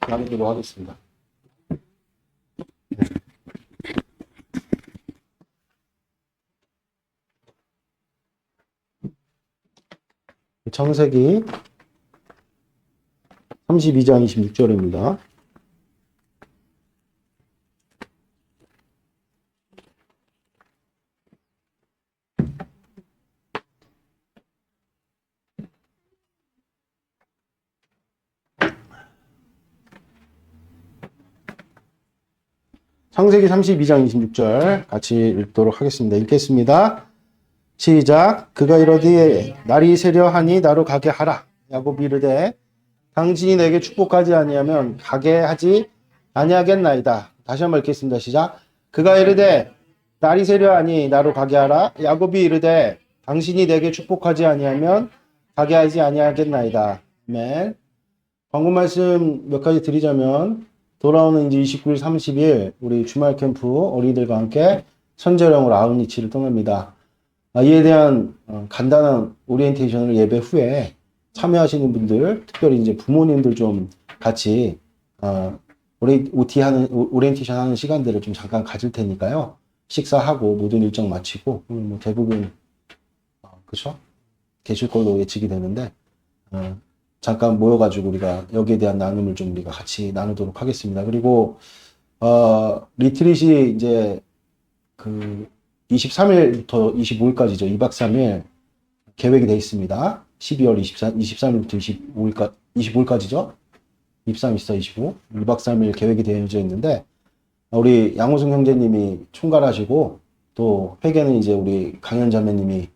나누도록 하겠습니다. 창세기 32장 26절입니다. 창세기 32장 26절 같이 읽도록 하겠습니다. 읽겠습니다. 시작. 그가 이르되 날이 세려하니 나로 가게 하라. 야곱이 이르되 당신이 내게 축복하지 아니하면 가게 하지 아니하겠나이다. 다시 한번 읽겠습니다. 시작. 그가 이르되 날이 세려하니 나로 가게 하라. 야곱이 이르되 당신이 내게 축복하지 아니하면 가게 하지 아니하겠나이다. 아멘. 광고 말씀 몇 가지 드리자면 돌아오는 이제 29일, 30일 우리 주말 캠프 어린이들과 함께 선제령으로 아웃리치를 떠납니다. 이에 대한 간단한 오리엔테이션을 예배 후에 참여하시는 분들, 특별히 이제 부모님들 좀 같이 오리엔테이션 하는 시간들을 좀 잠깐 가질 테니까요. 식사하고 모든 일정 마치고 뭐 대부분 그렇죠? 계실 걸로 예측이 되는데 잠깐 모여가지고 우리가 여기에 대한 나눔을 좀 우리가 같이 나누도록 하겠습니다. 그리고 리트릿이 이제 그 23일부터 25일까지죠. 2박 3일 계획이 되어 있습니다. 12월 23일부터 25일까지죠. 23, 24, 25. 2박 3일 계획이 되어져 있는데, 우리 양호승 형제님이 총괄하시고, 또 회계는 이제 우리 강현 자매님이,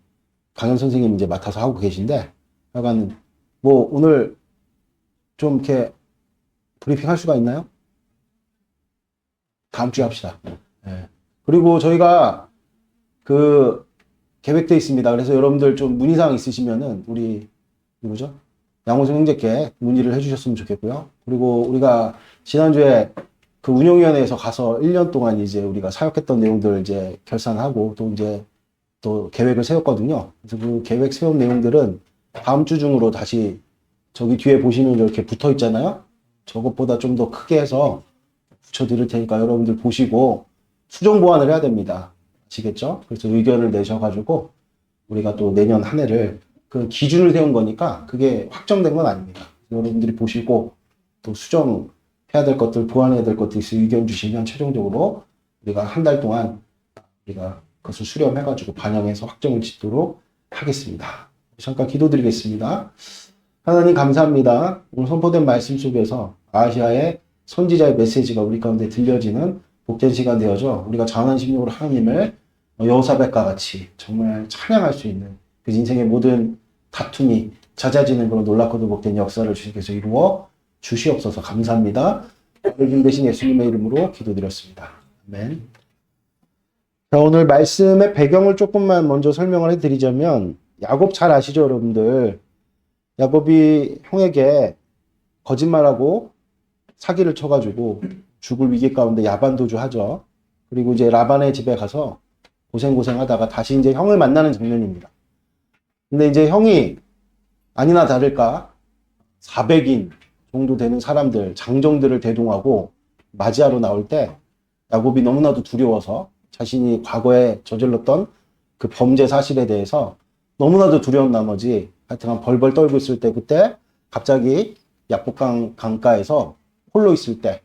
강현 선생님이 이제 맡아서 하고 계신데, 약간, 뭐, 오늘 좀 이렇게 브리핑 할 수가 있나요? 다음 주에 합시다. 네. 그리고 저희가 계획되어 있습니다. 그래서 여러분들 좀 문의사항 있으시면은, 우리, 누구죠? 양호승 형제께 문의를 해주셨으면 좋겠고요. 그리고 우리가 지난주에 그 운영위원회에서 가서 1년 동안 이제 우리가 사역했던 내용들을 이제 결산하고 또 이제 또 계획을 세웠거든요. 그래서 그 계획 세운 내용들은 다음 주 중으로 다시 저기 뒤에 보시면 이렇게 붙어 있잖아요. 저것보다 좀 더 크게 해서 붙여드릴 테니까 여러분들 보시고 수정 보완을 해야 됩니다. 아시겠죠? 그래서 의견을 내셔가지고 우리가 또 내년 한 해를 그 기준을 세운 거니까 그게 확정된 건 아닙니다. 여러분들이 보시고 또 수정해야 될 것들, 보완해야 될 것들 있으면 의견 주시면 최종적으로 우리가 한 달 동안 우리가 그것을 수렴해가지고 반영해서 확정을 짓도록 하겠습니다. 잠깐 기도드리겠습니다. 하나님 감사합니다. 오늘 선포된 말씀 속에서 아시아의 선지자의 메시지가 우리 가운데 들려지는 복된 시간 되어져 우리가 자원한 심령으로 하나님을 여호사밧과 같이 정말 찬양할 수 있는 그 인생의 모든 다툼이 잦아지는 그런 놀랍고도 복된 역사를 주님께서 이루어 주시옵소서. 감사합니다. 이름 대신 예수님의 이름으로 기도드렸습니다. 아멘. 자, 오늘 말씀의 배경을 조금만 먼저 설명을 해드리자면 야곱 잘 아시죠, 여러분들? 야곱이 형에게 거짓말하고 사기를 쳐가지고 죽을 위기 가운데 야반도주 하죠. 그리고 이제 라반의 집에 가서 고생하다가 다시 이제 형을 만나는 장면입니다. 근데 이제 형이 아니나 다를까 400인 정도 되는 사람들, 장정들을 대동하고 맞이하러 나올 때 야곱이 너무나도 두려워서 자신이 과거에 저질렀던 그 범죄 사실에 대해서 너무나도 두려운 나머지 하여튼 벌벌 떨고 있을 때 그때 갑자기 야복강 강가에서 홀로 있을 때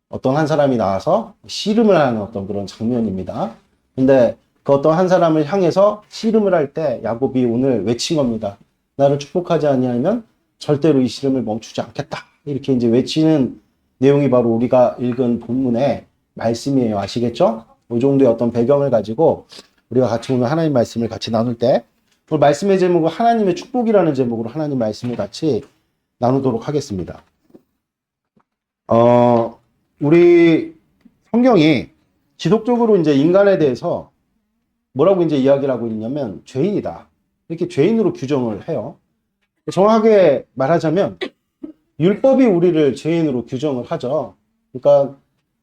어떤 한 사람이 나와서 씨름을 하는 어떤 그런 장면입니다. 근데 그 어떤 한 사람을 향해서 씨름을 할 때 야곱이 오늘 외친 겁니다. 나를 축복하지 아니하면 절대로 이 씨름을 멈추지 않겠다. 이렇게 이제 외치는 내용이 바로 우리가 읽은 본문의 말씀이에요. 아시겠죠? 이 정도의 어떤 배경을 가지고 우리가 같이 오늘 하나님 말씀을 같이 나눌 때 오늘 말씀의 제목은 하나님의 축복이라는 제목으로 하나님 말씀을 같이 나누도록 하겠습니다. 우리 성경이 지속적으로 이제 인간에 대해서 뭐라고 이제 이야기를 하고 있냐면 죄인이다. 이렇게 죄인으로 규정을 해요. 정확하게 말하자면 율법이 우리를 죄인으로 규정을 하죠. 그러니까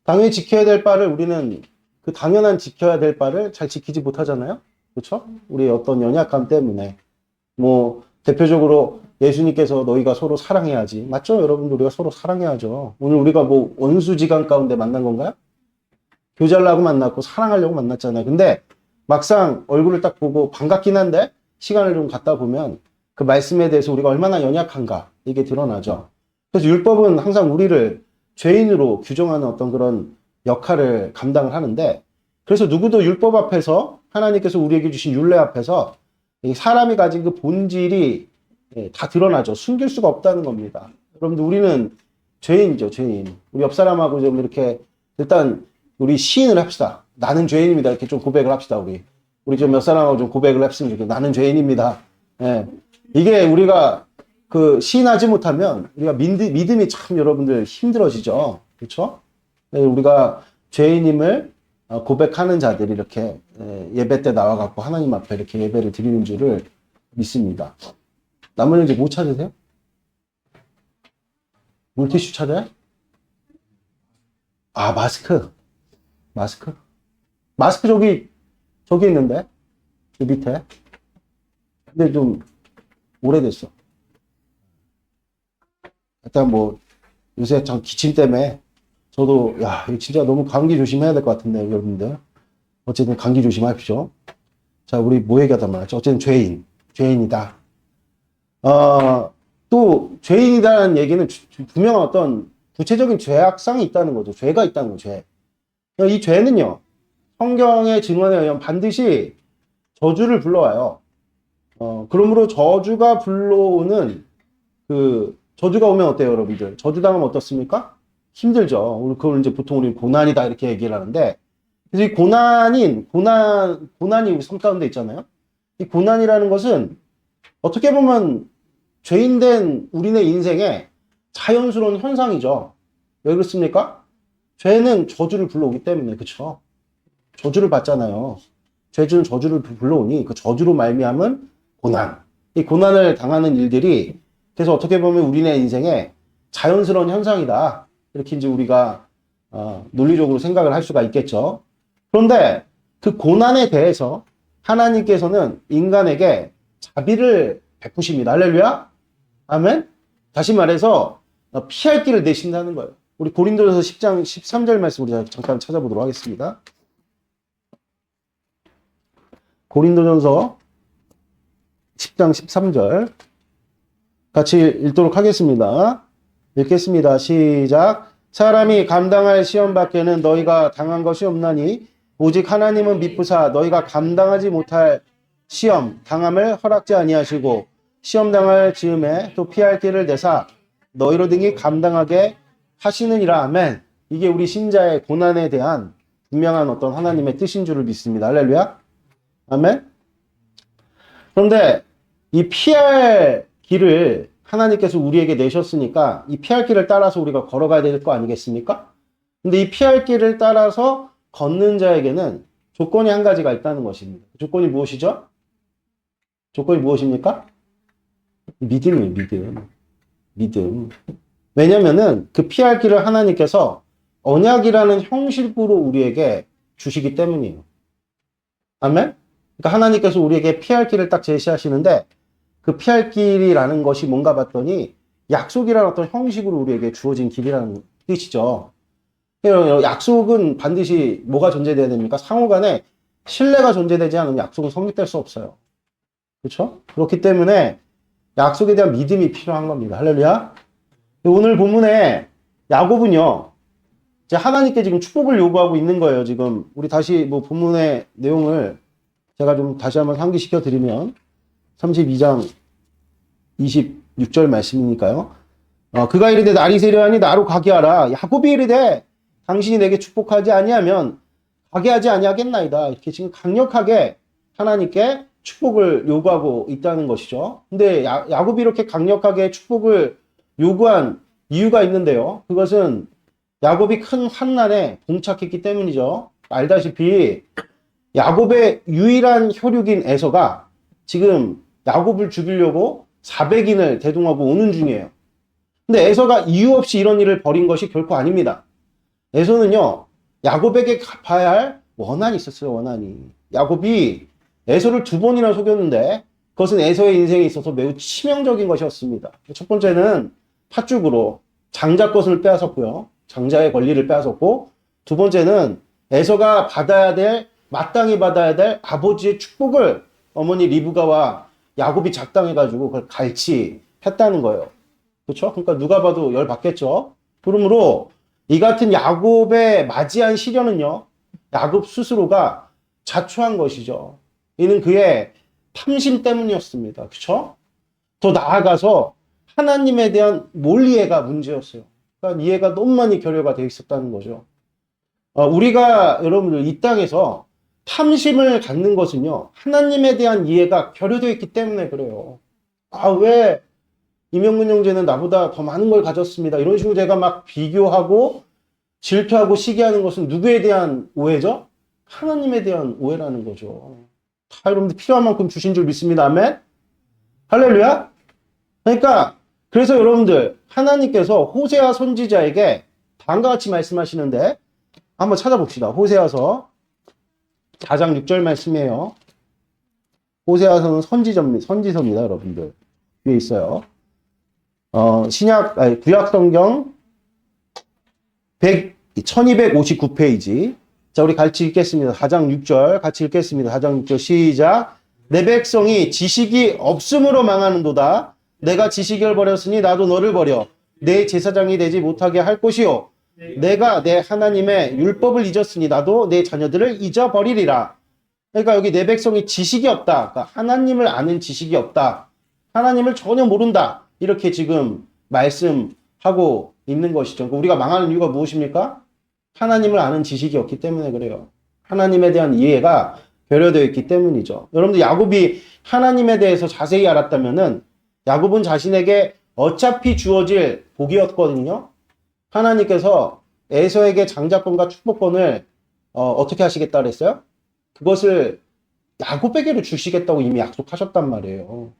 당연히 지켜야 될 바를 우리는 그 당연한 지켜야 될 바를 잘 지키지 못하잖아요. 그렇죠? 우리의 어떤 연약함 때문에 뭐 대표적으로 예수님께서 너희가 서로 사랑해야지. 맞죠? 여러분들 우리가 서로 사랑해야죠. 오늘 우리가 뭐 원수지간 가운데 만난 건가요? 교제하려고 만났고 사랑하려고 만났잖아요. 근데 막상 얼굴을 딱 보고 반갑긴 한데 시간을 좀 갖다 보면 그 말씀에 대해서 우리가 얼마나 연약한가 이게 드러나죠. 그래서 율법은 항상 우리를 죄인으로 규정하는 어떤 그런 역할을 감당을 하는데 그래서 누구도 율법 앞에서 하나님께서 우리에게 주신 율례 앞에서 사람이 가진 그 본질이 다 드러나죠. 숨길 수가 없다는 겁니다. 여러분들 우리는 죄인이죠. 죄인. 우리 옆 사람하고 좀 이렇게 일단 우리 시인을 합시다. 나는 죄인입니다. 이렇게 좀 고백을 합시다. 우리 좀 몇 사람하고 좀 고백을 했으면 좋겠어요. 나는 죄인입니다. 예. 이게 우리가 그 시인하지 못하면 우리가 믿음이 참 여러분들 힘들어지죠. 그렇죠? 우리가 죄인임을 고백하는 자들이 이렇게 예배 때 나와갖고 하나님 앞에 이렇게 예배를 드리는 줄을 믿습니다. 남은 형제 뭐 찾으세요? 물티슈 찾아요? 아, 마스크. 마스크 저기 있는데? 그 밑에. 근데 좀 오래됐어. 일단 뭐 요새 참 기침 때문에 저도 야, 이거 진짜 너무 감기 조심해야 될 것 같은데 여러분들. 어쨌든 감기 조심하십시오. 자, 우리 뭐 얘기하단 말이죠? 어쨌든 죄인이다. 또 죄인이다라는 얘기는 분명한 어떤 구체적인 죄악상이 있다는 거죠. 죄가 있다는 거죠. 죄. 이 죄는요. 성경의 증언에 의하면 반드시 저주를 불러와요. 그러므로 저주가 불러오는 저주가 오면 어때요, 여러분들? 저주당하면 어떻습니까? 힘들죠. 그걸 이제 보통 우리 고난이다 이렇게 얘기를 하는데, 그래서 이 고난이 우리 삶 가운데 있잖아요. 이 고난이라는 것은 어떻게 보면 죄인된 우리네 인생의 자연스러운 현상이죠. 왜 그렇습니까? 죄는 저주를 불러오기 때문에, 그쵸? 저주를 받잖아요. 죄는 저주를 불러오니 그 저주로 말미암은 고난. 이 고난을 당하는 일들이 그래서 어떻게 보면 우리네 인생의 자연스러운 현상이다. 이렇게 이제 우리가 논리적으로 생각을 할 수가 있겠죠. 그런데 그 고난에 대해서 하나님께서는 인간에게 자비를 베푸십니다. 할렐루야. 아멘. 다시 말해서 피할 길을 내신다는 거예요. 우리 고린도전서 10장 13절 말씀 우리 잠깐 찾아보도록 하겠습니다. 고린도전서 10장 13절 같이 읽도록 하겠습니다. 읽겠습니다. 시작. 사람이 감당할 시험 밖에는 너희가 당한 것이 없나니 오직 하나님은 미쁘사 너희가 감당하지 못할 시험 당함을 허락지 아니하시고 시험 당할 즈음에 또 피할 길을 내사 너희로 등이 감당하게 하시느니라. 아멘. 이게 우리 신자의 고난에 대한 분명한 어떤 하나님의 뜻인 줄을 믿습니다. 할렐루야. 아멘. 그런데 이 피할 길을 하나님께서 우리에게 내셨으니까 이 피할 길을 따라서 우리가 걸어가야 될 거 아니겠습니까? 근데 이 피할 길을 따라서 걷는 자에게는 조건이 한 가지가 있다는 것입니다. 조건이 무엇이죠? 조건이 무엇입니까? 믿음이에요, 믿음. 왜냐면은 그 피할 길을 하나님께서 언약이라는 형식으로 우리에게 주시기 때문이에요. 아멘? 그러니까 하나님께서 우리에게 피할 길을 딱 제시하시는데 그 피할 길이라는 것이 뭔가 봤더니 약속이라는 어떤 형식으로 우리에게 주어진 길이라는 뜻이죠. 약속은 반드시 뭐가 존재돼야 됩니까? 상호 간에 신뢰가 존재되지 않으면 약속은 성립될 수 없어요. 그렇죠? 그렇기 때문에 약속에 대한 믿음이 필요한 겁니다. 할렐루야. 오늘 본문에 야곱은요, 이제 하나님께 지금 축복을 요구하고 있는 거예요. 지금 우리 다시 뭐 본문의 내용을 제가 좀 다시 한번 상기시켜 드리면 32장 26절 말씀이니까요. 그가 이르되 날이 세려하니 나로 가게 하라. 야곱이 이르되 당신이 내게 축복하지 아니하면 가게 하지 아니하겠나이다. 이렇게 지금 강력하게 하나님께 축복을 요구하고 있다는 것이죠. 근데 야곱이 이렇게 강력하게 축복을 요구한 이유가 있는데요. 그것은 야곱이 큰 환난에 봉착했기 때문이죠. 알다시피 야곱의 유일한 혈육인 에서가 지금 야곱을 죽이려고 400인을 대동하고 오는 중이에요. 근데 에서가 이유 없이 이런 일을 벌인 것이 결코 아닙니다. 에서는요, 야곱에게 갚아야 할 원한이 있었어요, 원한이. 야곱이 에서를 2번이나 속였는데 그것은 에서의 인생에 있어서 매우 치명적인 것이었습니다. 첫 번째는 팥죽으로 장자 것을 빼앗았고요. 장자의 권리를 빼앗았고, 두 번째는 에서가 받아야 될, 마땅히 받아야 될 아버지의 축복을 어머니 리브가와 야곱이 작당해가지고 그걸 갈취했다는 거예요. 그렇죠? 그러니까 누가 봐도 열 받겠죠. 그러므로 이 같은 야곱의 맞이한 시련은요, 야곱 스스로가 자초한 것이죠. 이는 그의 탐심 때문이었습니다. 그렇죠? 더 나아가서 하나님에 대한 몰이해가 문제였어요. 그러니까 이해가 너무 많이 결여가 되어 있었다는 거죠. 우리가 여러분들 이 땅에서 탐심을 갖는 것은요, 하나님에 대한 이해가 결여되어 있기 때문에 그래요. 왜 이명근 형제는 나보다 더 많은 걸 가졌습니다. 이런 식으로 제가 막 비교하고 질투하고 시기하는 것은 누구에 대한 오해죠? 하나님에 대한 오해라는 거죠. 다 여러분들 필요한 만큼 주신 줄 믿습니다. 아멘? 할렐루야? 그러니까 그래서 여러분들 하나님께서 호세아 선지자에게 다음과 같이 말씀하시는데 한번 찾아봅시다. 호세아서 4장 6절 말씀이에요. 호세아서는 선지서입니다, 여러분들. 위에 있어요. 구약 성경 1259페이지. 자, 우리 같이 읽겠습니다. 4장 6절 같이 읽겠습니다. 4장 6절 시작. 내 백성이 지식이 없음으로 망하는도다. 내가 지식을 버렸으니 나도 너를 버려 내 제사장이 되지 못하게 할 것이요. 내가 내 하나님의 율법을 잊었으니 나도 내 자녀들을 잊어버리리라. 그러니까 여기 내 백성이 지식이 없다. 그러니까 하나님을 아는 지식이 없다. 하나님을 전혀 모른다. 이렇게 지금 말씀하고 있는 것이죠. 그러니까 우리가 망하는 이유가 무엇입니까? 하나님을 아는 지식이 없기 때문에 그래요. 하나님에 대한 이해가 결여되어 있기 때문이죠. 여러분들 야곱이 하나님에 대해서 자세히 알았다면은 야곱은 자신에게 어차피 주어질 복이었거든요. 하나님께서 에서에게 장자권과 축복권을 어떻게 하시겠다 그랬어요? 그것을 야곱에게로 주시겠다고 이미 약속하셨단 말이에요.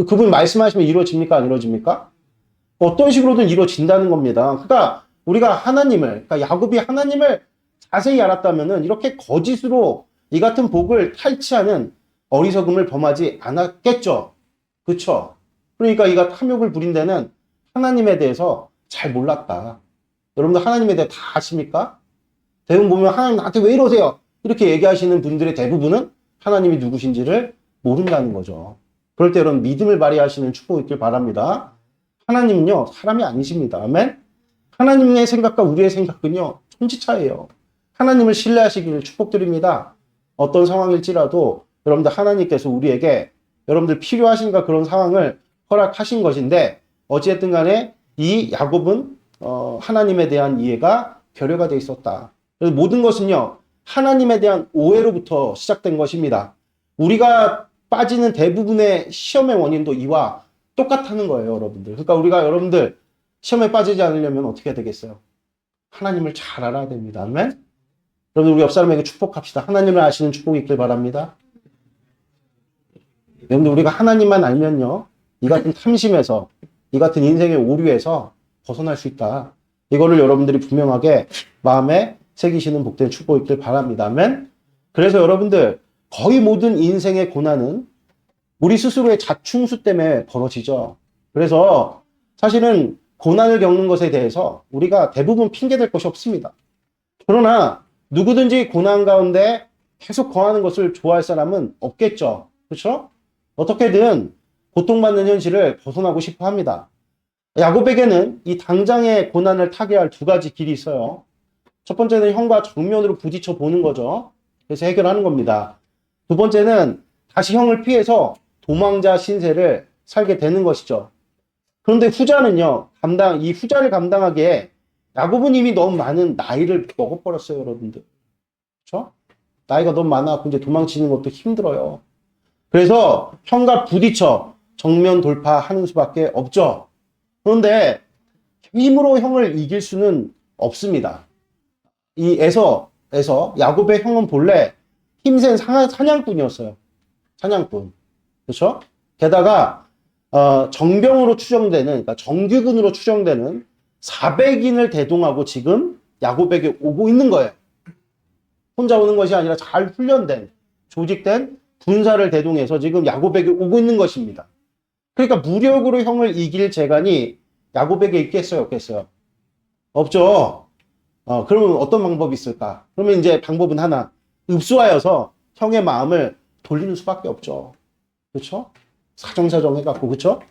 그분 말씀하시면 이루어집니까? 안 이루어집니까? 어떤 식으로든 이루어진다는 겁니다. 그러니까 우리가 그러니까 야곱이 하나님을 자세히 알았다면은 이렇게 거짓으로 이 같은 복을 탈취하는 어리석음을 범하지 않았겠죠. 그렇죠? 그러니까 이가 탐욕을 부린 데는 하나님에 대해서 잘 몰랐다. 여러분들 하나님에 대해 다 아십니까? 대부분 보면 하나님 나한테 왜 이러세요? 이렇게 얘기하시는 분들의 대부분은 하나님이 누구신지를 모른다는 거죠. 그럴 때 여러분 믿음을 발휘하시는 축복이 있길 바랍니다. 하나님은요 사람이 아니십니다. 아멘? 하나님의 생각과 우리의 생각은요 천지차이에요. 하나님을 신뢰하시기를 축복드립니다. 어떤 상황일지라도 여러분들 하나님께서 우리에게 여러분들 필요하신가 그런 상황을 허락하신 것인데 어찌됐든 간에 이 야곱은 하나님에 대한 이해가 결여가 돼 있었다. 그래서 모든 것은요 하나님에 대한 오해로부터 시작된 것입니다. 우리가 빠지는 대부분의 시험의 원인도 이와 똑같다는 거예요, 여러분들. 그러니까 우리가 여러분들 시험에 빠지지 않으려면 어떻게 해야 되겠어요? 하나님을 잘 알아야 됩니다. 아멘? 여러분 우리 옆 사람에게 축복합시다. 하나님을 아시는 축복이 있길 바랍니다. 여러분들 우리가 하나님만 알면요 이 같은 탐심에서 이 같은 인생의 오류에서 벗어날 수 있다. 이거를 여러분들이 분명하게 마음에 새기시는 복된 축복이 있길 바랍니다. 아멘? 그래서 여러분들 거의 모든 인생의 고난은 우리 스스로의 자충수 때문에 벌어지죠. 그래서 사실은 고난을 겪는 것에 대해서 우리가 대부분 핑계댈 것이 없습니다. 그러나 누구든지 고난 가운데 계속 거하는 것을 좋아할 사람은 없겠죠. 그렇죠? 어떻게든 고통받는 현실을 벗어나고 싶어 합니다. 야곱에게는 이 당장의 고난을 타개할 두 가지 길이 있어요. 첫 번째는 형과 정면으로 부딪혀 보는 거죠. 그래서 해결하는 겁니다. 두 번째는 다시 형을 피해서 도망자 신세를 살게 되는 것이죠. 그런데 후자는요, 이 후자를 감당하기에 야곱은 이미 너무 많은 나이를 먹어버렸어요, 여러분들. 그렇죠? 나이가 너무 많아서 이제 도망치는 것도 힘들어요. 그래서 형과 부딪혀 정면 돌파하는 수밖에 없죠. 그런데 힘으로 형을 이길 수는 없습니다. 이 야곱의 형은 본래 힘센 사냥꾼이었어요. 사냥꾼. 그렇죠? 게다가 정병으로 추정되는, 그러니까 정규군으로 추정되는 400인을 대동하고 지금 야곱에게 오고 있는 거예요. 혼자 오는 것이 아니라 잘 훈련된, 조직된 군사를 대동해서 지금 야곱에게 오고 있는 것입니다. 그러니까 무력으로 형을 이길 재간이 야곱에게 있겠어요, 없겠어요? 없죠. 그러면 어떤 방법이 있을까? 그러면 이제 방법은 하나. 읍수하여서 형의 마음을 돌리는 수밖에 없죠. 그렇죠? 사정사정 해갖고, 그렇죠?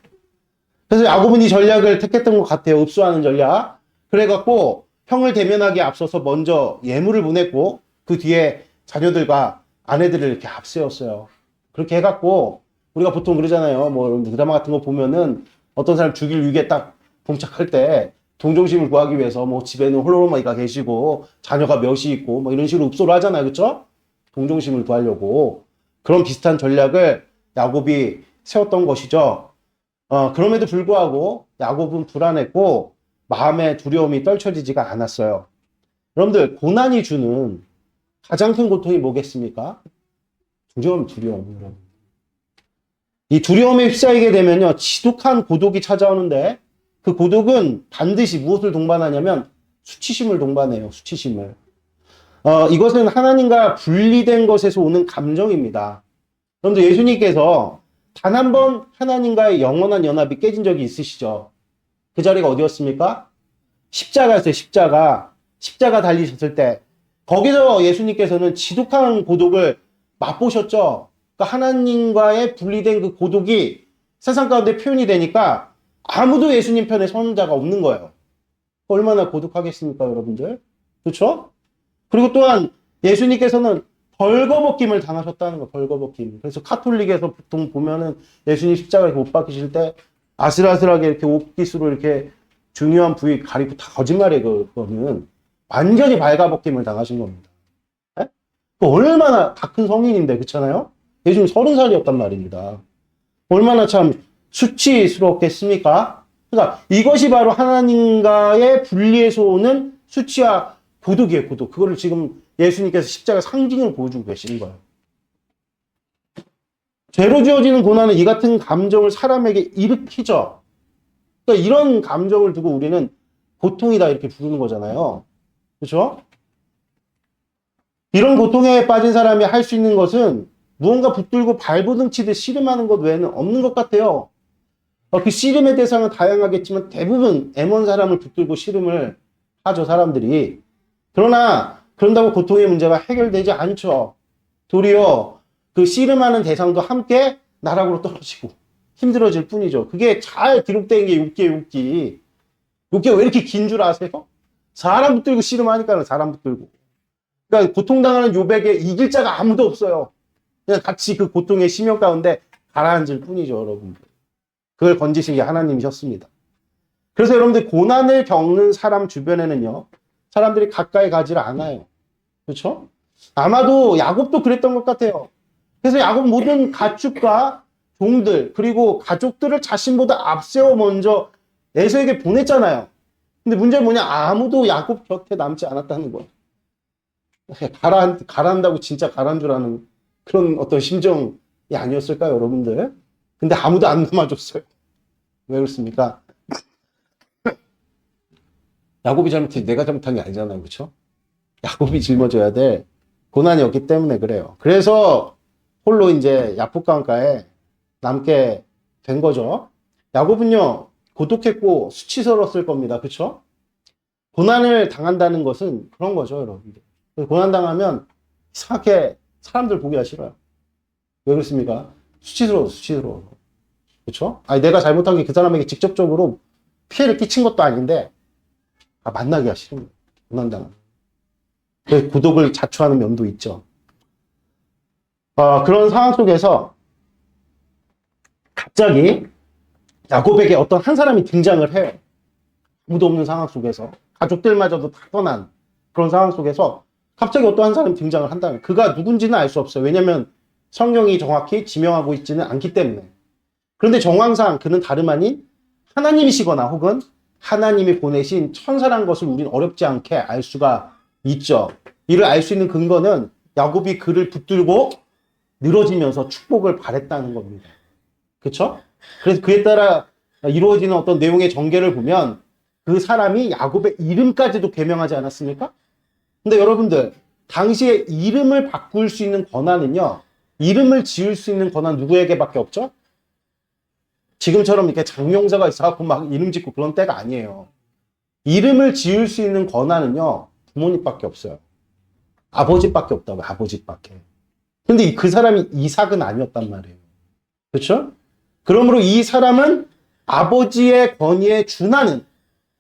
그래서 야곱은 이 전략을 택했던 것 같아요. 읍수하는 전략. 그래갖고 형을 대면하기에 앞서서 먼저 예물을 보냈고 그 뒤에 자녀들과 아내들을 이렇게 앞세웠어요. 그렇게 해갖고 우리가 보통 그러잖아요. 뭐 드라마 같은 거 보면은 어떤 사람 죽일 위기에 딱 봉착할 때 동정심을 구하기 위해서 뭐 집에는 홀로머니가 계시고 자녀가 몇이 있고 뭐 이런 식으로 읍소를 하잖아요. 그렇죠? 동정심을 구하려고 그런 비슷한 전략을 야곱이 세웠던 것이죠. 그럼에도 불구하고 야곱은 불안했고 마음의 두려움이 떨쳐지지가 않았어요. 여러분들 고난이 주는 가장 큰 고통이 뭐겠습니까? 두려움. 이 두려움에 휩싸이게 되면요 지독한 고독이 찾아오는데 그 고독은 반드시 무엇을 동반하냐면 수치심을 동반해요. 수치심을. 이것은 하나님과 분리된 것에서 오는 감정입니다. 그런데 예수님께서 단 한 번 하나님과의 영원한 연합이 깨진 적이 있으시죠? 그 자리가 어디였습니까? 십자가였어요. 십자가 달리셨을 때 거기서 예수님께서는 지독한 고독을 맛보셨죠? 그러니까 하나님과의 분리된 그 고독이 세상 가운데 표현이 되니까 아무도 예수님 편에 서는 자가 없는 거예요. 얼마나 고독하겠습니까, 여러분들? 그렇죠? 그리고 또한 예수님께서는 벌거벗김을 당하셨다는 거예요. 벌거벗김. 그래서 카톨릭에서 보통 보면은 예수님 십자가에 못 박히실 때 아슬아슬하게 이렇게 옷깃으로 이렇게 중요한 부위 가리고 다 거짓말이에요. 그거는 완전히 발가벗김을 당하신 겁니다. 에? 얼마나 다 큰 성인인데 그렇잖아요? 예수님 30살이었단 말입니다. 얼마나 참 수치스럽겠습니까? 그러니까 이것이 바로 하나님과의 분리에서 오는 수치와 고독이에요. 고독. 그거를 지금 예수님께서 십자가 상징을 보여주고 계시는 거예요. 죄로 지어지는 고난은 이 같은 감정을 사람에게 일으키죠. 그러니까 이런 감정을 두고 우리는 고통이다 이렇게 부르는 거잖아요. 그렇죠? 이런 고통에 빠진 사람이 할 수 있는 것은 무언가 붙들고 발버둥치듯 씨름하는 것 외에는 없는 것 같아요. 그 씨름의 대상은 다양하겠지만 대부분 애먼 사람을 붙들고 씨름을 하죠, 사람들이. 그러나 그런다고 고통의 문제가 해결되지 않죠. 도리어 그 씨름하는 대상도 함께 나락으로 떨어지고 힘들어질 뿐이죠. 그게 잘 기록된 게 6기. 6기가 왜 이렇게 긴 줄 아세요? 사람 붙들고 씨름하니까는 사람 붙들고. 그러니까 고통당하는 욥에게 이길 자가 아무도 없어요. 그냥 같이 그 고통의 심연 가운데 가라앉을 뿐이죠, 여러분들. 그걸 건지신 게 하나님이셨습니다. 그래서 여러분들 고난을 겪는 사람 주변에는요, 사람들이 가까이 가지를 않아요. 그렇죠? 아마도 야곱도 그랬던 것 같아요. 그래서 야곱 모든 가축과 종들 그리고 가족들을 자신보다 앞세워 먼저 에서에게 보냈잖아요. 근데 문제는 뭐냐? 아무도 야곱 곁에 남지 않았다는 거예요. 가란다고 진짜 가란 줄 아는 그런 어떤 심정이 아니었을까요, 여러분들? 근데 아무도 안 남아줬어요. 왜 그렇습니까? 야곱이 잘못해 내가 잘못한 게 아니잖아요. 그렇죠? 야곱이 짊어져야 될 고난이 없기 때문에 그래요. 그래서 홀로 이제 야복강가에 남게 된 거죠. 야곱은요, 고독했고 수치스러웠을 겁니다. 그렇죠? 고난을 당한다는 것은 그런 거죠, 여러분들. 고난 당하면 이상하게 사람들 보기가 싫어요. 왜 그렇습니까? 수치스러워. 그렇죠? 아니 내가 잘못한 게 그 사람에게 직접적으로 피해를 끼친 것도 아닌데 만나기가 싫은 거예요. 고난 당하면. 고독을 자초하는 면도 있죠. 그런 상황 속에서 갑자기 야곱에게 어떤 한 사람이 등장을 해요. 아무도 없는 상황 속에서 가족들마저도 다 떠난 그런 상황 속에서 갑자기 어떤 한 사람이 등장을 한다면 그가 누군지는 알 수 없어요. 왜냐하면 성경이 정확히 지명하고 있지는 않기 때문에. 그런데 정황상 그는 다름 아닌 하나님이시거나 혹은 하나님이 보내신 천사란 것을 우리는 어렵지 않게 알 수가 있죠. 이를 알 수 있는 근거는 야곱이 그를 붙들고 늘어지면서 축복을 바랬다는 겁니다. 그렇죠? 그래서 그에 따라 이루어지는 어떤 내용의 전개를 보면 그 사람이 야곱의 이름까지도 개명하지 않았습니까? 근데 여러분들 당시에 이름을 바꿀 수 있는 권한은요 이름을 지을 수 있는 권한 누구에게밖에 없죠? 지금처럼 이렇게 장명자가 있어갖고 막 이름 짓고 그런 때가 아니에요. 이름을 지을 수 있는 권한은요, 부모님밖에 없어요. 아버지밖에 없다고요, 아버지밖에. 근데 그 사람이 이삭은 아니었단 말이에요. 그렇죠? 그러므로 이 사람은 아버지의 권위에 준하는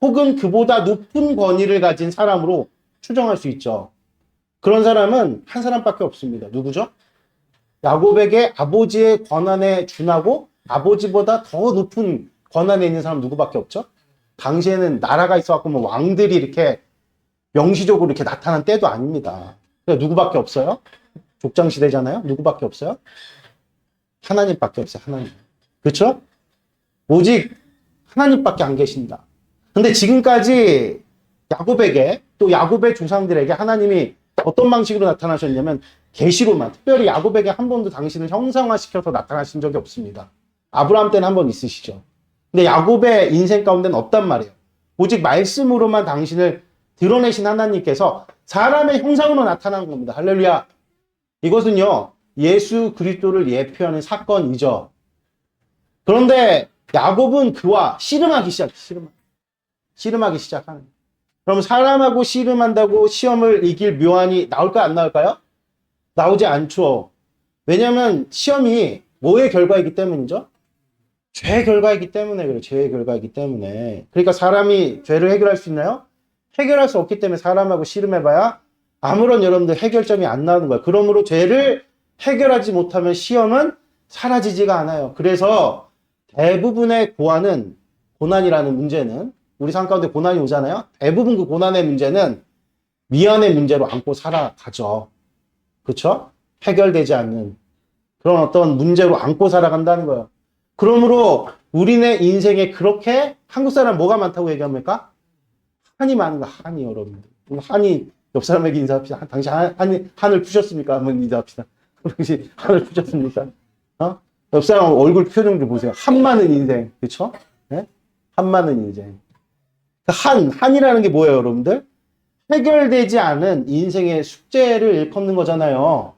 혹은 그보다 높은 권위를 가진 사람으로 추정할 수 있죠. 그런 사람은 한 사람밖에 없습니다. 누구죠? 야곱에게 아버지의 권한에 준하고 아버지보다 더 높은 권한에 있는 사람 누구밖에 없죠? 당시에는 나라가 있어갖고 뭐 왕들이 이렇게 명시적으로 이렇게 나타난 때도 아닙니다. 그러니까 누구밖에 없어요? 족장시대잖아요? 누구밖에 없어요? 하나님밖에 없어요. 하나님. 그렇죠? 오직 하나님밖에 안 계신다. 근데 지금까지 야곱에게 또 야곱의 조상들에게 하나님이 어떤 방식으로 나타나셨냐면 계시로만, 특별히 야곱에게 한 번도 당신을 형상화시켜서 나타나신 적이 없습니다. 아브라함 때는 한 번 있으시죠. 근데 야곱의 인생 가운데는 없단 말이에요. 오직 말씀으로만 당신을 드러내신 하나님께서 사람의 형상으로 나타난 겁니다. 할렐루야. 이것은요, 예수 그리스도를 예표하는 사건이죠. 그런데 야곱은 그와 씨름하기 시작하는. 그럼 사람하고 씨름한다고 시험을 이길 묘안이 나올까 안 나올까요? 나오지 않죠. 왜냐하면 시험이 뭐의 결과이기 때문이죠? 죄의 결과이기 때문에 그래요. 죄의 결과이기 때문에. 그러니까 사람이 죄를 해결할 수 있나요? 해결할 수 없기 때문에 사람하고 씨름해봐야 아무런 여러분들 해결점이 안 나오는 거예요. 그러므로 죄를 해결하지 못하면 시험은 사라지지가 않아요. 그래서 대부분의 고난이라는 문제는 우리 삶 가운데 고난이 오잖아요. 대부분 그 고난의 문제는 미안의 문제로 안고 살아가죠. 그렇죠? 해결되지 않는 그런 어떤 문제로 안고 살아간다는 거예요. 그러므로 우리네 인생에 그렇게 한국 사람 뭐가 많다고 얘기합니까? 한이 많은 거, 한이 여러분들. 한이 옆 사람에게 인사합시다. 당신 한을 푸셨습니까? 한번 인사합시다. 당신 한을 푸셨습니까? 옆 사람 얼굴 표정 좀 보세요. 한 많은 인생. 그쵸? 네? 한 많은 인생. 한이라는 게 뭐예요, 여러분들? 해결되지 않은 인생의 숙제를 일컫는 거잖아요.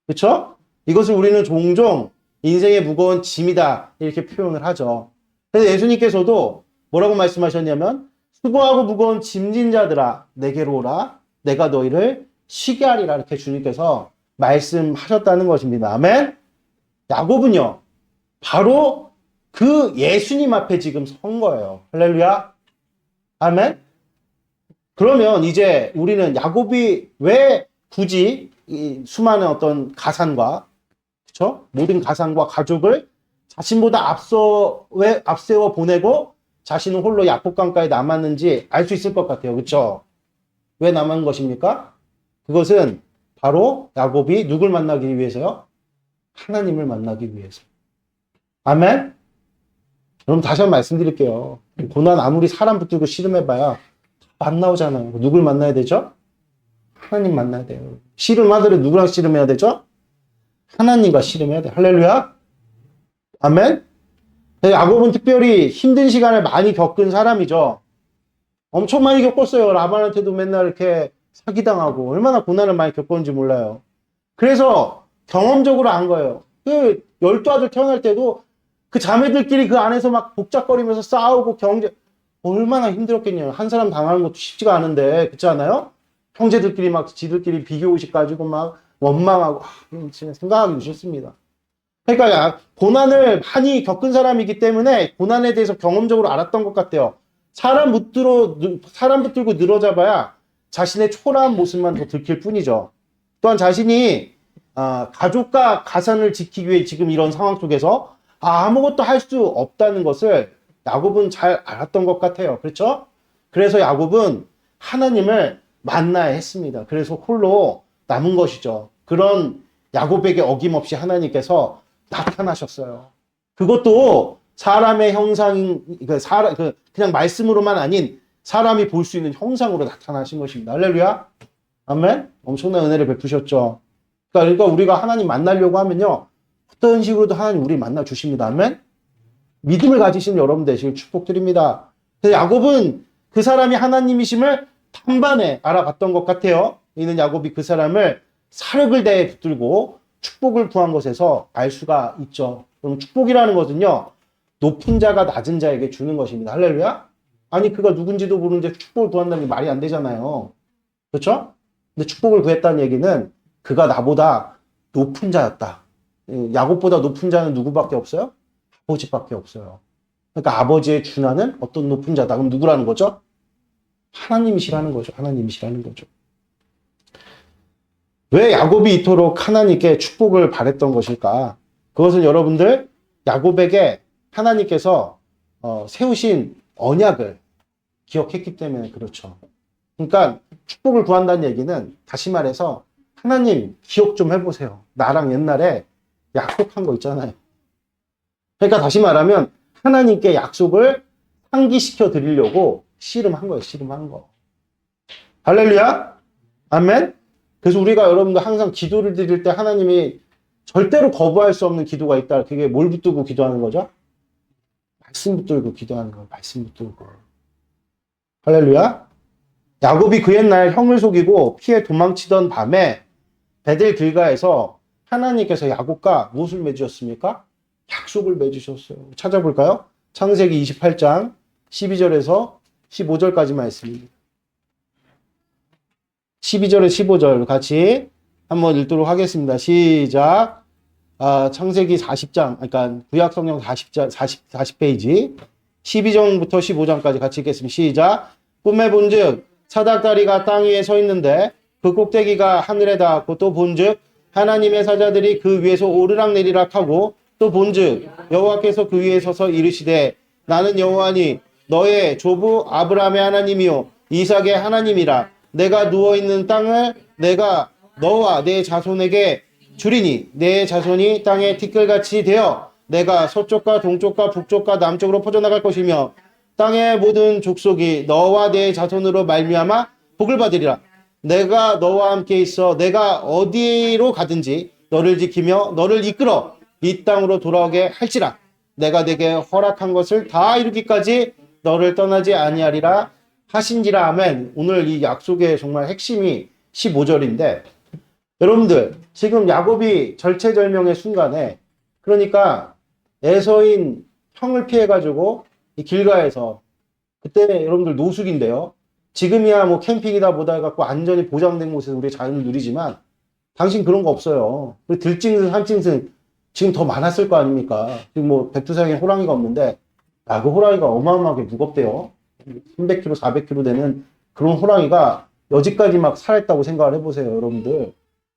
그쵸? 이것을 우리는 종종 인생의 무거운 짐이다. 이렇게 표현을 하죠. 그래서 예수님께서도 뭐라고 말씀하셨냐면, 수고하고 무거운 짐진 자들아, 내게로 오라. 내가 너희를 쉬게 하리라. 이렇게 주님께서 말씀하셨다는 것입니다. 아멘? 야곱은요, 바로 그 예수님 앞에 지금 선 거예요. 할렐루야. 아멘? 그러면 이제 우리는 야곱이 왜 굳이 이 수많은 어떤 가산과, 그쵸? 모든 가산과 가족을 자신보다 앞세워 보내고 자신은 홀로 야복강가에 남았는지 알 수 있을 것 같아요. 그쵸? 왜 남은 것입니까? 그것은 바로 야곱이 누굴 만나기 위해서요? 하나님을 만나기 위해서. 아멘? 여러분 다시 한번 말씀드릴게요. 고난 아무리 사람 붙들고 씨름해봐야 안 나오잖아요. 누굴 만나야 되죠? 하나님 만나야 돼요. 씨름하더라도 누구랑 씨름해야 되죠? 하나님과 씨름해야 돼요. 할렐루야? 아멘? 야곱은 특별히 힘든 시간을 많이 겪은 사람이죠. 엄청 많이 겪었어요. 라반한테도 맨날 이렇게 사기당하고 얼마나 고난을 많이 겪었는지 몰라요. 그래서 경험적으로 안 거예요. 그 12아들 태어날 때도 그 자매들끼리 그 안에서 막 복잡거리면서 싸우고 얼마나 힘들었겠냐요. 한 사람 당하는 것도 쉽지가 않은데, 그렇지 않아요? 형제들끼리 막 지들끼리 비교의식 가지고 막 원망하고, 진짜 생각하기 싫습니다. 그러니까 고난을 많이 겪은 사람이기 때문에 고난에 대해서 경험적으로 알았던 것 같아요. 사람 붙들고 늘어져봐야 자신의 초라한 모습만 더 들킬 뿐이죠. 또한 자신이 가족과 가산을 지키기 위해 지금 이런 상황 속에서 아무것도 할 수 없다는 것을 야곱은 잘 알았던 것 같아요. 그렇죠? 그래서 야곱은 하나님을 만나야 했습니다. 그래서 홀로 남은 것이죠. 그런 야곱에게 어김없이 하나님께서 나타나셨어요. 그것도 사람의 형상인, 그냥 말씀으로만 아닌 사람이 볼 수 있는 형상으로 나타나신 것입니다. 할렐루야. 아멘. 엄청난 은혜를 베푸셨죠. 그러니까 우리가 하나님 만나려고 하면요, 어떤 식으로도 하나님 우리 만나 주십니다. 아멘. 믿음을 가지신 여러분 되시길 축복드립니다. 그래서 야곱은 그 사람이 하나님이심을 단번에 알아봤던 것 같아요. 이는 야곱이 그 사람을 사력을 다해 붙들고 축복을 구한 것에서 알 수가 있죠. 그럼 축복이라는 것은요, 높은 자가 낮은 자에게 주는 것입니다. 할렐루야? 아니, 그가 누군지도 모르는데 축복을 구한다는 게 말이 안 되잖아요. 그렇죠? 근데 축복을 구했다는 얘기는 그가 나보다 높은 자였다. 야곱보다 높은 자는 누구밖에 없어요? 아버지밖에 없어요. 그러니까 아버지의 준하는 어떤 높은 자다. 그럼 누구라는 거죠? 하나님이시라는 거죠. 하나님이시라는 거죠. 왜 야곱이 이토록 하나님께 축복을 바랬던 것일까? 그것은 여러분들 야곱에게 하나님께서 세우신 언약을 기억했기 때문에 그렇죠. 그러니까 축복을 구한다는 얘기는 다시 말해서 하나님 기억 좀 해보세요. 나랑 옛날에 약속한 거 있잖아요. 그러니까 다시 말하면 하나님께 약속을 상기시켜 드리려고 씨름한 거예요. 씨름한 거. 할렐루야. 아멘. 그래서 우리가 여러분들 항상 기도를 드릴 때 하나님이 절대로 거부할 수 없는 기도가 있다. 그게 뭘 붙들고 기도하는 거죠? 말씀 붙들고 기도하는 거예요. 말씀 붙들고. 할렐루야. 야곱이 그 옛날 형을 속이고 피해 도망치던 밤에 베델 길가에서 하나님께서 야곱과 무엇을 맺으셨습니까? 약속을 맺으셨어요. 찾아볼까요? 창세기 28장 12절에서 15절까지 말씀입니다. 12절에 15절 같이 한번 읽도록 하겠습니다. 시작. 창세기 40장, 그러니까 구약성경 40페이지 12장부터 15장까지 같이 읽겠습니다. 시작. 꿈에 본즉 사닥다리가 땅 위에 서 있는데 그 꼭대기가 하늘에 닿았고 또 본즉 하나님의 사자들이 그 위에서 오르락내리락 하고 또 본즉 여호와께서 그 위에 서서 이르시되 나는 여호와니 너의 조부 아브라함의 하나님이요 이삭의 하나님이라. 내가 누워있는 땅을 내가 너와 내 자손에게 주리니 내 자손이 땅의 티끌같이 되어 내가 서쪽과 동쪽과 북쪽과 남쪽으로 퍼져나갈 것이며 땅의 모든 족속이 너와 내 자손으로 말미암아 복을 받으리라. 내가 너와 함께 있어 내가 어디로 가든지 너를 지키며 너를 이끌어 이 땅으로 돌아오게 할지라. 내가 내게 허락한 것을 다 이루기까지 너를 떠나지 아니하리라 하신지라. 아멘. 오늘 이 약속의 정말 핵심이 15절인데 여러분들 지금 야곱이 절체절명의 순간에 그러니까 에서인 형을 피해가지고 이 길가에서 그때 여러분들 노숙인데요. 지금이야 뭐 캠핑이다 보다 해갖고 안전이 보장된 곳에서 우리 자연을 누리지만 당신 그런 거 없어요. 그리고 들짐승, 산짐승 지금 더 많았을 거 아닙니까? 지금 뭐 백두산에 호랑이가 없는데 그 호랑이가 어마어마하게 무겁대요. 300kg, 400kg 되는 그런 호랑이가 여지까지 막 살아있다고 생각을 해보세요, 여러분들. 그러니까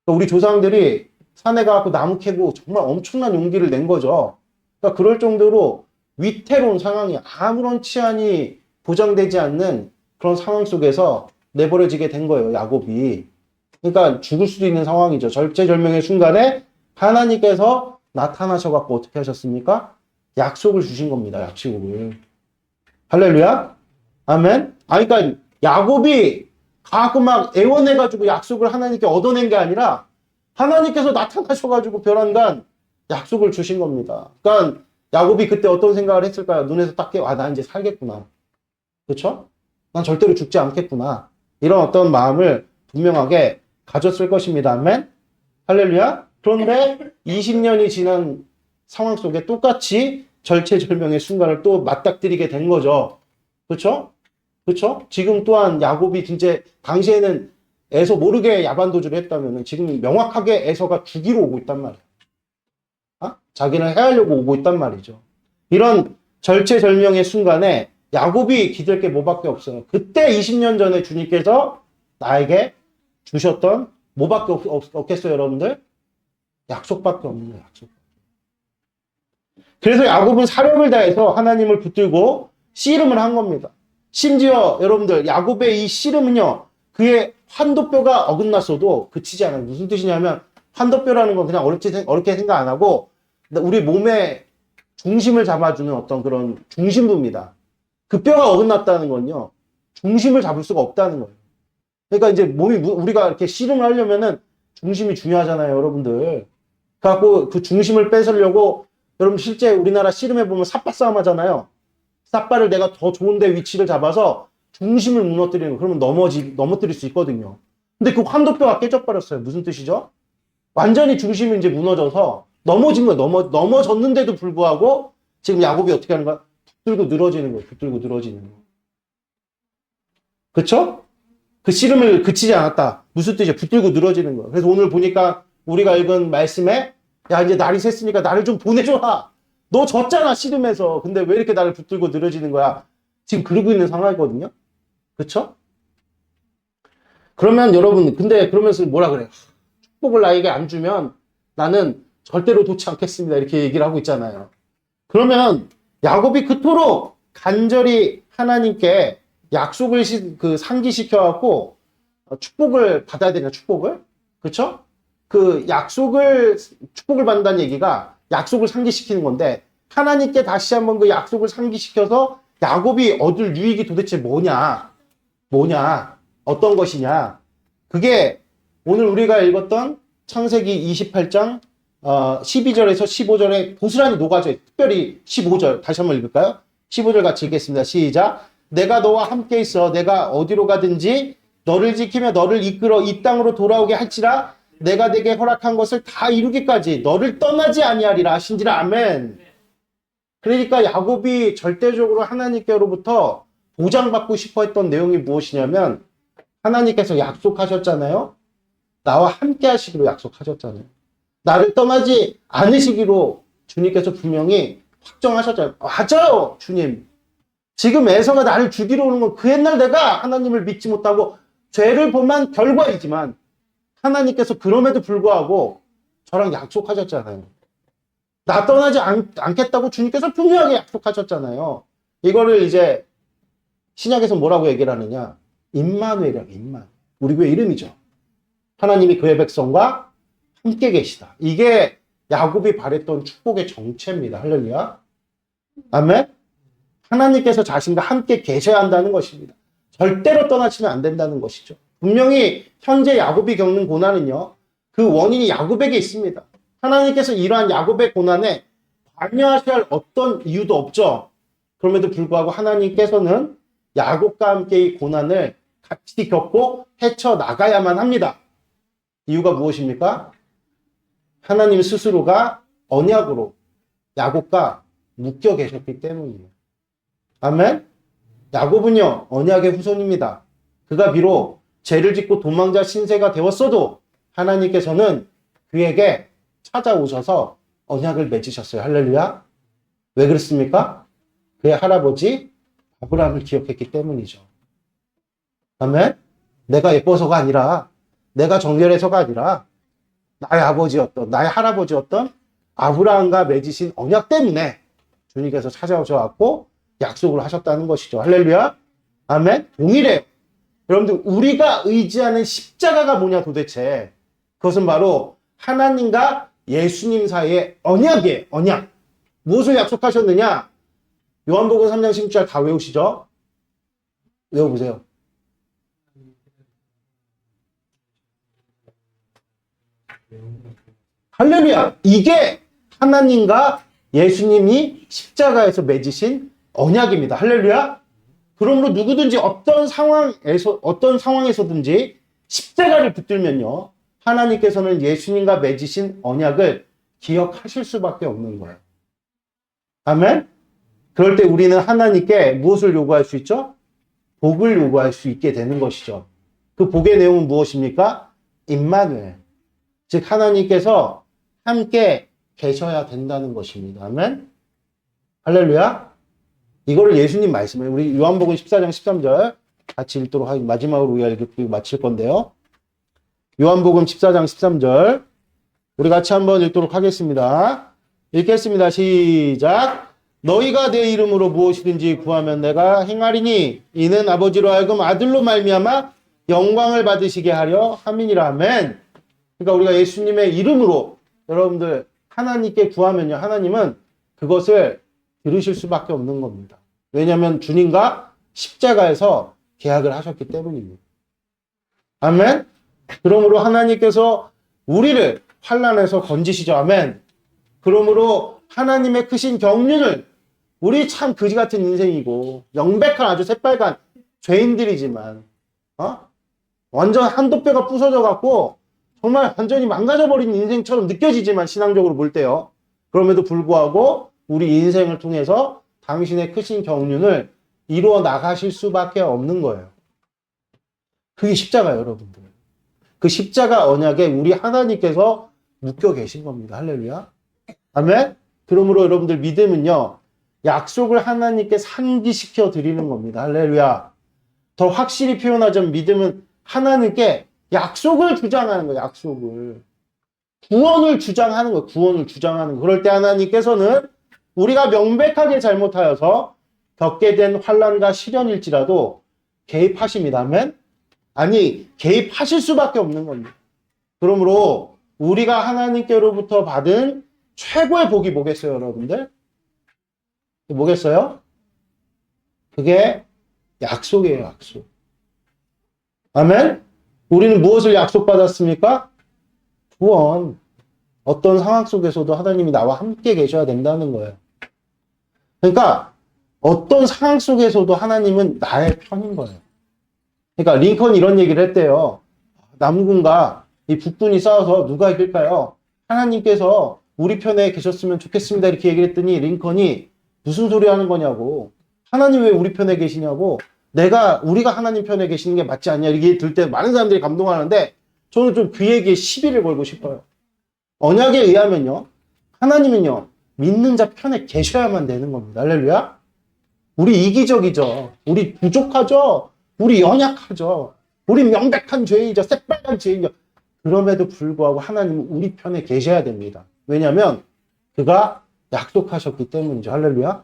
우리 조상들이 산에 가서 나무 캐고 정말 엄청난 용기를 낸 거죠. 그러니까 그럴 정도로 위태로운 상황이 아무런 치안이 보장되지 않는 그런 상황 속에서 내버려지게 된 거예요, 야곱이. 그러니까 죽을 수도 있는 상황이죠. 절체절명의 순간에 하나님께서 나타나셔갖고 어떻게 하셨습니까? 약속을 주신 겁니다, 약속을. 할렐루야? 아멘? 그러니까 야곱이 가고 막 애원해가지고 약속을 하나님께 얻어낸 게 아니라 하나님께서 나타나셔가지고 별안간 약속을 주신 겁니다. 그러니까 야곱이 그때 어떤 생각을 했을까요? 눈에서 딱 깨워, 나 이제 살겠구나. 그렇죠? 난 절대로 죽지 않겠구나. 이런 어떤 마음을 분명하게 가졌을 것입니다. 아멘? 할렐루야? 그런데 20년이 지난 상황 속에 똑같이 절체절명의 순간을 또 맞닥뜨리게 된 거죠. 그렇죠? 그렇죠? 지금 또한 야곱이 진짜 당시에는 에서 모르게 야반도주를 했다면 지금 명확하게 에서가 죽이러 오고 있단 말이에요. 자기는 해하려고 오고 있단 말이죠. 이런 절체절명의 순간에 야곱이 기댈 게 뭐밖에 없어요. 그때 20년 전에 주님께서 나에게 주셨던 뭐밖에 없겠어요, 여러분들? 약속밖에 없는 거예요, 약속. 그래서 야곱은 사력을 다해서 하나님을 붙들고 씨름을 한 겁니다. 심지어 여러분들 야곱의 이 씨름은요, 그의 환도뼈가 어긋났어도 그치지 않아요. 무슨 뜻이냐면 환도뼈라는 건 그냥 어렵게 생각 안 하고 우리 몸의 중심을 잡아주는 어떤 그런 중심부입니다. 그 뼈가 어긋났다는 건요, 중심을 잡을 수가 없다는 거예요. 그러니까 이제 몸이 우리가 이렇게 씨름을 하려면은 중심이 중요하잖아요, 여러분들. 그래갖고 그 중심을 뺏으려고 여러분 실제 우리나라 씨름해 보면 삿바 싸움 하잖아요. 삿바를 내가 더 좋은데 위치를 잡아서 중심을 무너뜨리는 거. 그러면 넘어뜨릴 수 있거든요. 근데 그 환도뼈가 깨져버렸어요. 무슨 뜻이죠? 완전히 중심이 이제 무너져서 넘어진 거야. 넘어졌는데도 불구하고 지금 야곱이 어떻게 하는 거야? 붙들고 늘어지는 거야. 붙들고 늘어지는 거. 그쵸? 그 씨름을 그치지 않았다. 무슨 뜻이야? 붙들고 늘어지는 거야. 그래서 오늘 보니까 우리가 읽은 말씀에 야, 이제 날이 샜으니까 나를 좀 보내줘라. 너 졌잖아, 씨름에서. 근데 왜 이렇게 나를 붙들고 늘어지는 거야? 지금 그러고 있는 상황이거든요. 그쵸? 그러면 여러분, 근데 그러면서 뭐라 그래? 축복을 나에게 안 주면 나는 절대로 놓지 않겠습니다. 이렇게 얘기를 하고 있잖아요. 그러면 야곱이 그토록 간절히 하나님께 약속을 상기시켜갖고 축복을 받아야 되냐, 축복을? 그쵸? 그 축복을 받는다는 얘기가 약속을 상기시키는 건데 하나님께 다시 한번 그 약속을 상기시켜서 야곱이 얻을 유익이 도대체 뭐냐? 어떤 것이냐? 그게 오늘 우리가 읽었던 창세기 28장 12절에서 15절에 고스란히 녹아져 있어요. 특별히 15절 다시 한번 읽을까요? 15절 같이 읽겠습니다. 시작. 내가 너와 함께 있어 내가 어디로 가든지 너를 지키며 너를 이끌어 이 땅으로 돌아오게 할지라 내가 내게 허락한 것을 다 이루기까지 너를 떠나지 아니하리라 하신지라. 아멘. 그러니까 야곱이 절대적으로 하나님께로부터 보장받고 싶어 했던 내용이 무엇이냐면 하나님께서 약속하셨잖아요. 나와 함께 하시기로 약속하셨잖아요. 나를 떠나지 않으시기로 주님께서 분명히 확정하셨잖아요. 맞아요, 주님. 지금 에서가 나를 죽이러 오는 건 그 옛날 내가 하나님을 믿지 못하고 죄를 범한 결과이지만 하나님께서 그럼에도 불구하고 저랑 약속하셨잖아요. 나 떠나지 않겠다고 주님께서 분명하게 약속하셨잖아요. 이거를 이제 신약에서 뭐라고 얘기를 하느냐? 임마누엘이라고, 임마누엘. 우리 교회 이름이죠. 하나님이 그의 백성과 함께 계시다. 이게 야곱이 바랬던 축복의 정체입니다. 할렐루야. 아멘. 하나님께서 자신과 함께 계셔야 한다는 것입니다. 절대로 떠나시면 안 된다는 것이죠. 분명히 현재 야곱이 겪는 고난은요. 그 원인이 야곱에게 있습니다. 하나님께서 이러한 야곱의 고난에 관여하셔야 할 어떤 이유도 없죠. 그럼에도 불구하고 하나님께서는 야곱과 함께 이 고난을 같이 겪고 헤쳐나가야만 합니다. 이유가 무엇입니까? 하나님 스스로가 언약으로 야곱과 묶여 계셨기 때문이에요. 아멘? 야곱은요, 언약의 후손입니다. 그가 비록 죄를 짓고 도망자 신세가 되었어도 하나님께서는 그에게 찾아오셔서 언약을 맺으셨어요. 할렐루야. 왜 그렇습니까? 그의 할아버지 아브라함을 기억했기 때문이죠. 아멘? 내가 예뻐서가 아니라 내가 정결해서가 아니라 나의 아버지였던 나의 할아버지였던 아브라함과 맺으신 언약 때문에 주님께서 찾아오셔서 약속을 하셨다는 것이죠. 할렐루야. 아멘. 동일해요. 여러분들 우리가 의지하는 십자가가 뭐냐 도대체. 그것은 바로 하나님과 예수님 사이의 언약이에요. 언약. 무엇을 약속하셨느냐? 요한복음 3장 16절 다 외우시죠? 외워보세요. 할렐루야. 이게 하나님과 예수님이 십자가에서 맺으신 언약입니다. 할렐루야. 그러므로 누구든지 어떤 상황에서든지 십자가를 붙들면요. 하나님께서는 예수님과 맺으신 언약을 기억하실 수밖에 없는 거예요. 아멘. 그럴 때 우리는 하나님께 무엇을 요구할 수 있죠? 복을 요구할 수 있게 되는 것이죠. 그 복의 내용은 무엇입니까? 임마누엘. 즉 하나님께서 함께 계셔야 된다는 것입니다. 아멘. 할렐루야. 이거를 예수님 말씀을 우리 요한복음 14장 13절 같이 읽도록 하겠습니다. 마지막으로 우리가 읽고 마칠 건데요. 요한복음 14장 13절 우리 같이 한번 읽도록 하겠습니다. 읽겠습니다. 시작. 너희가 내 이름으로 무엇이든지 구하면 내가 행하리니 이는 아버지로 하여금 아들로 말미암아 영광을 받으시게 하려 함이니라. 아멘. 그러니까 우리가 예수님의 이름으로 여러분들 하나님께 구하면요. 하나님은 그것을 들으실 수밖에 없는 겁니다. 왜냐하면 주님과 십자가에서 계약을 하셨기 때문입니다. 아멘. 그러므로 하나님께서 우리를 환난에서 건지시죠. 아멘. 그러므로 하나님의 크신 경륜을 우리 참 그지 같은 인생이고 영백한 아주 새빨간 죄인들이지만 완전 한도뼈가 부서져 갖고 정말 완전히 망가져버린 인생처럼 느껴지지만 신앙적으로 볼 때요. 그럼에도 불구하고 우리 인생을 통해서 당신의 크신 경륜을 이루어 나가실 수밖에 없는 거예요. 그게 십자가예요, 여러분들. 그 십자가 언약에 우리 하나님께서 묶여 계신 겁니다. 할렐루야. 아멘. 그러므로 여러분들 믿음은요, 약속을 하나님께 상기시켜 드리는 겁니다. 할렐루야. 더 확실히 표현하자면 믿음은 하나님께 약속을 주장하는 거예요. 약속을. 구원을 주장하는 거예요. 구원을 주장하는 거. 그럴 때 하나님께서는 우리가 명백하게 잘못하여서 겪게 된 환난과 시련일지라도 개입하십니다. 아멘. 아니, 개입하실 수밖에 없는 겁니다. 그러므로 우리가 하나님께로부터 받은 최고의 복이 뭐겠어요, 여러분들? 뭐겠어요? 그게 약속이에요, 약속. 아멘? 우리는 무엇을 약속받았습니까? 구원. 어떤 상황 속에서도 하나님이 나와 함께 계셔야 된다는 거예요. 그러니까 어떤 상황 속에서도 하나님은 나의 편인 거예요. 그러니까 링컨이 이런 얘기를 했대요. 남군과 이 북군이 싸워서 누가 이길까요? 하나님께서 우리 편에 계셨으면 좋겠습니다. 이렇게 얘기를 했더니 링컨이 무슨 소리 하는 거냐고. 하나님 왜 우리 편에 계시냐고. 우리가 하나님 편에 계시는 게 맞지 않냐. 이게 들 때 많은 사람들이 감동하는데 저는 좀 그 얘기에 시비를 걸고 싶어요. 언약에 의하면요. 하나님은요. 믿는 자 편에 계셔야만 되는 겁니다. 할렐루야. 우리 이기적이죠. 우리 부족하죠. 우리 연약하죠. 우리 명백한 죄인이죠. 새빨간 죄인이죠. 그럼에도 불구하고 하나님은 우리 편에 계셔야 됩니다. 왜냐하면 그가 약속하셨기 때문이죠. 할렐루야.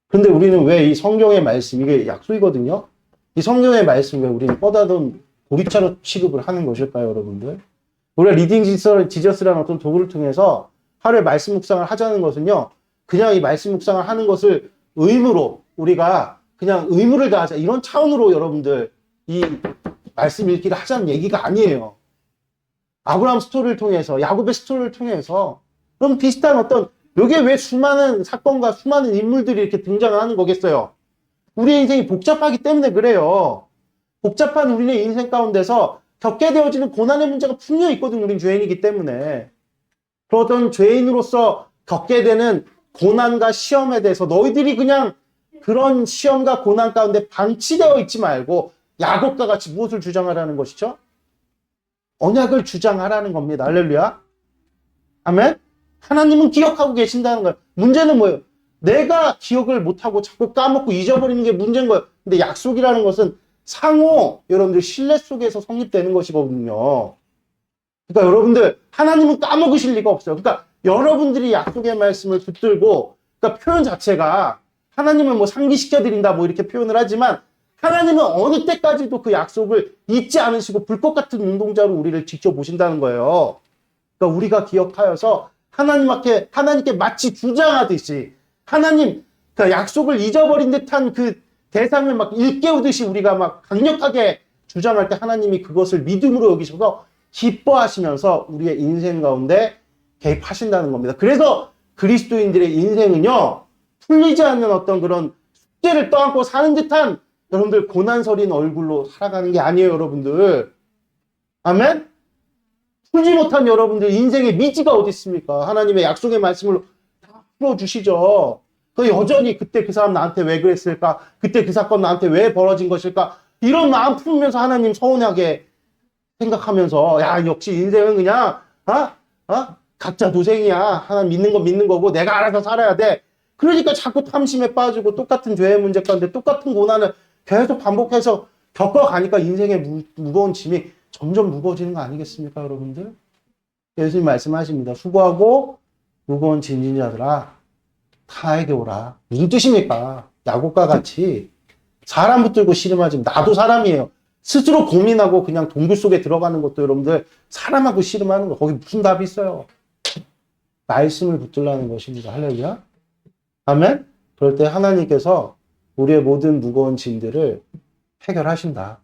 근데 우리는 왜 이 성경의 말씀, 이게 약속이거든요. 이 성경의 말씀 왜 우리는 뻗어둔 보리차로 취급을 하는 것일까요, 여러분들? 우리가 리딩 지저스라는 어떤 도구를 통해서 하루에 말씀 묵상을 하자는 것은요, 그냥 이 말씀 묵상을 하는 것을 의무로, 우리가 그냥 의무를 다하자, 이런 차원으로 여러분들 이 말씀 읽기를 하자는 얘기가 아니에요. 아브라함 스토리를 통해서, 야곱의 스토리를 통해서, 그럼 비슷한 어떤, 여기에 왜 수많은 사건과 수많은 인물들이 이렇게 등장을 하는 거겠어요? 우리의 인생이 복잡하기 때문에 그래요. 복잡한 우리의 인생 가운데서 겪게 되어지는 고난의 문제가 분명히 있거든요. 우린 죄인이기 때문에. 그러던 죄인으로서 겪게 되는 고난과 시험에 대해서 너희들이 그냥 그런 시험과 고난 가운데 방치되어 있지 말고 야곱과 같이 무엇을 주장하라는 것이죠? 언약을 주장하라는 겁니다. 할렐루야. 아멘. 하나님은 기억하고 계신다는 거예요. 문제는 뭐예요? 내가 기억을 못하고 자꾸 까먹고 잊어버리는 게 문제인 거예요. 근데 약속이라는 것은 상호 여러분들 신뢰 속에서 성립되는 것이거든요. 그러니까 여러분들 하나님은 까먹으실 리가 없어요. 그러니까 여러분들이 약속의 말씀을 붙들고, 그러니까 표현 자체가 하나님을 뭐 상기시켜드린다 뭐 이렇게 표현을 하지만 하나님은 어느 때까지도 그 약속을 잊지 않으시고 불꽃 같은 눈동자로 우리를 지켜보신다는 거예요. 그러니까 우리가 기억하여서 하나님께 마치 주장하듯이 하나님, 그러니까 약속을 잊어버린 듯한 그 대상을 막 일깨우듯이 우리가 막 강력하게 주장할 때 하나님이 그것을 믿음으로 여기셔서 기뻐하시면서 우리의 인생 가운데 개입하신다는 겁니다. 그래서 그리스도인들의 인생은요, 풀리지 않는 어떤 그런 숙제를 떠안고 사는 듯한 여러분들 고난서린 얼굴로 살아가는 게 아니에요, 여러분들. 아멘? 풀지 못한 여러분들 인생의 미지가 어디 있습니까? 하나님의 약속의 말씀을 다 풀어주시죠. 그 여전히 그때 그 사람 나한테 왜 그랬을까? 그때 그 사건 나한테 왜 벌어진 것일까? 이런 마음 품으면서 하나님 서운하게 생각하면서 야, 역시 인생은 그냥 각자 도생이야. 하나님 믿는 건 믿는 거고 내가 알아서 살아야 돼. 그러니까 자꾸 탐심에 빠지고 똑같은 죄의 문제 가운데 똑같은 고난을 계속 반복해서 겪어가니까 인생의 무거운 짐이 점점 무거워지는 거 아니겠습니까, 여러분들? 예수님 말씀하십니다. 수고하고 무거운 짐진 자들아 나에게 오라. 무슨 뜻입니까? 야곱과 같이 사람 붙들고 씨름하지. 나도 사람이에요. 스스로 고민하고 그냥 동굴 속에 들어가는 것도 여러분들 사람하고 씨름하는 거 거기 무슨 답이 있어요? 말씀을 붙들라는 것입니다. 할렐루야. 아멘. 그럴 때 하나님께서 우리의 모든 무거운 짐들을 해결하신다.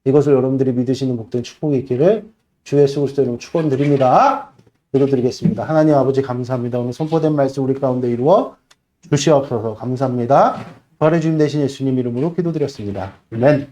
이것을 여러분들이 믿으시는 복된 축복이 있기를 주 예수 그리스도 이름으로 축원드립니다. 기도드리겠습니다. 하나님 아버지 감사합니다. 오늘 선포된 말씀 우리 가운데 이루어 주시옵소서. 감사합니다. 부활의 주님 되신 예수님 이름으로 기도드렸습니다. 아멘.